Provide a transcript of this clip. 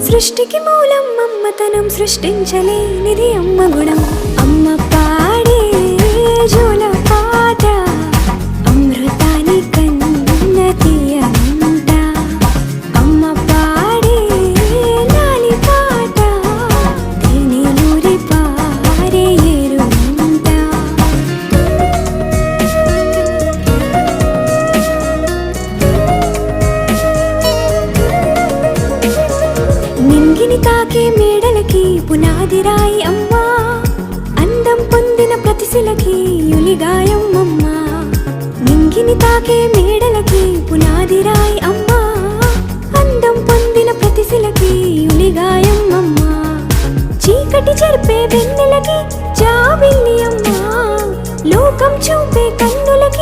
సృష్టికి మూలం అమ్మతనం, సృష్టించలేనిది అమ్మ గుణం. అమ్మ పాడే జోల పాట అమృతాని కన్న తీయంట. అమ్మ పాడే లాలి పాట తేనెలూరి పారే ఏరుంట. నింగిని తాకే మేడలకి పునాది రాయి అమ్మా, అందం పొందిన ప్రతిశిలకి యులిగాయం అమ్మా. నింగిని తాకే మేడలకి పునాది రాయి అమ్మా, అందం పొందిన ప్రతిశిలకి యులిగాయం అమ్మా. చీకటి చెరిపే వెన్నెలకి జాబిల్లి అమ్మా, లోకం చూపే కన్నులకి